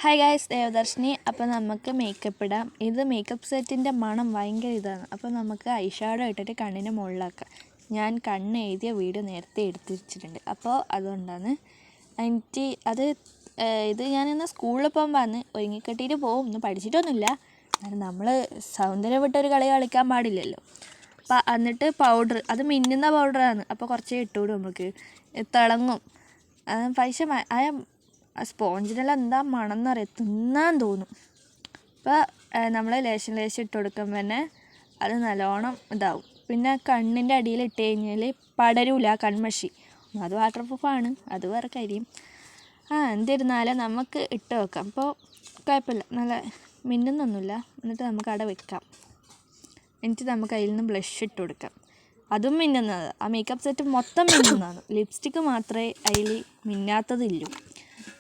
Hi guys, Devadarshini. അപ്പോൾ നമുക്ക് makeup ഇടാം. ഇത് മേക്കപ്പ് സെറ്റിൻ്റെ മണം ഭയങ്കര ഇതാണ്. അപ്പോൾ നമുക്ക് ഐഷാഡോ ഇട്ടിട്ട് കണ്ണിൻ്റെ മുകളിലാക്കാം. ഞാൻ കണ്ണ് എഴുതിയ വീഡിയോ നേരത്തെ എടുത്ത് വെച്ചിട്ടുണ്ട്. അപ്പോൾ അതുകൊണ്ടാണ് ഇത് ഞാനിന്ന് സ്കൂളിൽ പോകുമ്പോൾ വന്ന് ഒരുങ്ങിക്കെട്ടിയിട്ട് പോകും. ഒന്നും പഠിച്ചിട്ടൊന്നുമില്ല. കാരണം നമ്മൾ സൗന്ദര്യം വിട്ടൊരു കളി കളിക്കാൻ പാടില്ലല്ലോ. അപ്പോൾ എന്നിട്ട് പൗഡർ, അത് മിന്നുന്ന പൗഡറാണ്. അപ്പോൾ കുറച്ചേ ഇട്ടുവിടും, നമുക്ക് തിളങ്ങും. പൈസ ആ സ്പോഞ്ചിനെല്ലാം എന്താ മണം എന്നറിയാം, തിന്നാൻ തോന്നും. അപ്പോൾ നമ്മൾ ലേശം ഇട്ട് കൊടുക്കുമ്പോൾ തന്നെ അത് നല്ലോണം ഇതാവും. പിന്നെ കണ്ണിൻ്റെ അടിയിൽ ഇട്ട് കഴിഞ്ഞാൽ പടരൂല കൺമഷി. അത് വാട്ടർ പ്രൂഫാണ്, അത് വേറെ കാര്യം. എന്നിരുന്നാലും നമുക്ക് ഇട്ട് വെക്കാം. അപ്പോൾ കുഴപ്പമില്ല, നല്ല മിന്നുന്നൊന്നുമില്ല. എന്നിട്ട് നമുക്ക് അവിടെ വെക്കാം. എന്നിട്ട് നമുക്ക് അതിൽ നിന്ന് ബ്ലഷ് ഇട്ട് കൊടുക്കാം. അതും മിന്നുന്നത്, ആ മേക്കപ്പ് സെറ്റ് മൊത്തം മിന്നുന്നതാണ്. ലിപ്സ്റ്റിക്ക് മാത്രമേ അതിൽ മിന്നാത്തതില്ലൂ.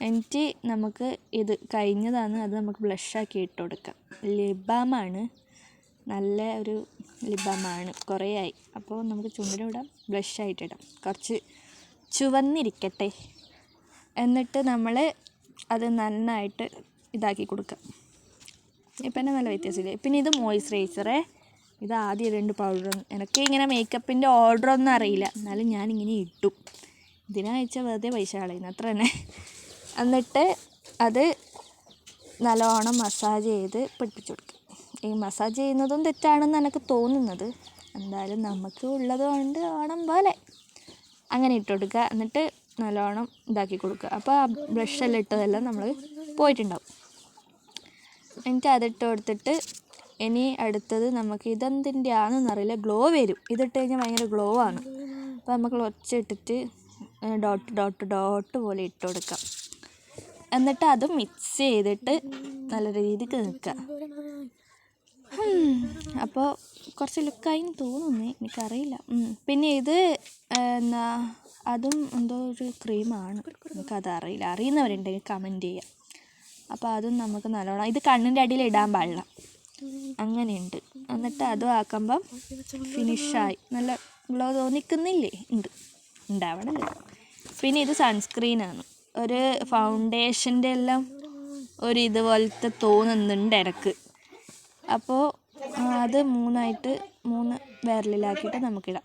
എന്നിട്ട് നമുക്ക് ഇത് കഴിഞ്ഞതാണ്, അത് നമുക്ക് ബ്ലഷാക്കി ഇട്ട് കൊടുക്കാം. ലിബാമാണ്, നല്ല ഒരു ലിബാമാണ്, കുറേ ആയി. അപ്പോൾ നമുക്ക് ചുണ്ടിലിടാം, ബ്ലഷായിട്ടിടാം. കുറച്ച് ചുവന്നിരിക്കട്ടെ. എന്നിട്ട് നമ്മൾ അത് നന്നായിട്ട് ഇതാക്കി കൊടുക്കാം. ഇപ്പം തന്നെ നല്ല വ്യത്യാസമില്ലേ. പിന്നെ ഇത് മോയ്സ്ചറൈസറേ, ഇത് ആദ്യം 2 പൗഡർ. എനിക്ക് ഇങ്ങനെ മേക്കപ്പിൻ്റെ ഓർഡറൊന്നും അറിയില്ല, എന്നാലും ഞാനിങ്ങനെ ഇട്ടു. ഇതിനാഴ്ച വെറുതെ പൈസ കളയുന്നു, അത്ര തന്നെ. എന്നിട്ട് അത് നല്ലോണം മസാജ് ചെയ്ത് പിടിപ്പിച്ചു കൊടുക്കും. ഈ മസാജ് ചെയ്യുന്നതും തെറ്റാണെന്ന് എനിക്ക് തോന്നുന്നത്. എന്തായാലും നമുക്ക് ഉള്ളത് കൊണ്ട് ഓണം പോലെ അങ്ങനെ ഇട്ട് കൊടുക്കുക. എന്നിട്ട് നല്ലോണം ഇതാക്കി കൊടുക്കുക. അപ്പോൾ ആ ബ്രഷെല്ലാം ഇട്ടതെല്ലാം നമ്മൾ പോയിട്ടുണ്ടാവും. എന്നിട്ട് അതിട്ട് കൊടുത്തിട്ട് ഇനി അടുത്തത് നമുക്ക് ഇതെന്തിൻ്റെ ആണെന്നറിയില്ല, ഗ്ലോ വരും. ഇതിട്ട് കഴിഞ്ഞാൽ ഭയങ്കര ഗ്ലോ ആണ്. അപ്പോൾ നമുക്ക് ഒച്ചിട്ടിട്ട് ഡോട്ട് പോലെ ഇട്ട് കൊടുക്കാം. എന്നിട്ട് അത് മിക്സ് ചെയ്തിട്ട് നല്ല രീതിക്ക് നിൽക്കുക. അപ്പോൾ കുറച്ച് ലുക്കായി തോന്നുന്നു, എനിക്കറിയില്ല. പിന്നെ ഇത് അതും എന്തോ ഒരു ക്രീമാണ്, നമുക്കത് അറിയില്ല. അറിയുന്നവരുണ്ടെങ്കിൽ കമൻറ്റ് ചെയ്യാം. അപ്പോൾ അതും നമുക്ക് നല്ലോണം, ഇത് കണ്ണിൻ്റെ അടിയിൽ ഇടാൻ പാടില്ല, അങ്ങനെയുണ്ട്. എന്നിട്ട് അതും ആക്കുമ്പം ഫിനിഷായി, നല്ല ഗ്ലോ തോന്നിക്കുന്നില്ലേ, ഉണ്ടാവണല്ലോ. പിന്നെ ഇത് സൺസ്ക്രീനാണ്. ഒരു ഫൗണ്ടേഷൻ്റെ എല്ലാം ഒരു ഇതുപോലത്തെ തോന്നുന്നുണ്ട് ഇടക്ക്. അപ്പോൾ അത് 3 വിരലിലാക്കിയിട്ട് നമുക്കിടാം.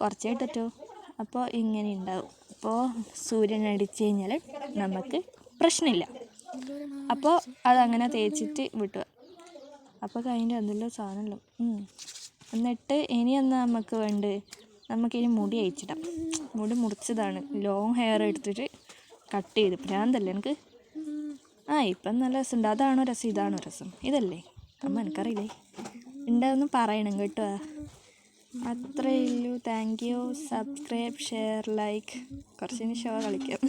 കുറച്ചായിട്ടോ. അപ്പോൾ ഇങ്ങനെ ഉണ്ടാവും. അപ്പോൾ സൂര്യൻ അടിച്ചു കഴിഞ്ഞാൽ നമുക്ക് പ്രശ്നമില്ല. അപ്പോൾ അതങ്ങനെ തേച്ചിട്ട് വിട്ടുക. അപ്പോൾ കഴിഞ്ഞിട്ട് എന്തെല്ലോ സാധനമല്ലോ. എന്നിട്ട് ഇനിയൊന്ന് നമുക്ക് നമുക്കിനി മുടി അയച്ചിടാം. മുടി മുറിച്ചതാണ്, ലോങ് ഹെയർ എടുത്തിട്ട് കട്ട് ചെയ്ത്. ഭ്രാന്തല്ലേ എനിക്ക്. ഇപ്പം നല്ല രസമുണ്ട്. അതാണോ രസം, ഇതാണോ രസം? ഇതല്ലേ അമ്മ, എനിക്കറിയില്ലേ. ഉണ്ടാവുമെന്ന് പറയണം കേട്ടോ. അത്രയേ ഉള്ളൂ. Thank you. Subscribe, share, like. കുറച്ചിന് ഷോ കളിക്കാം.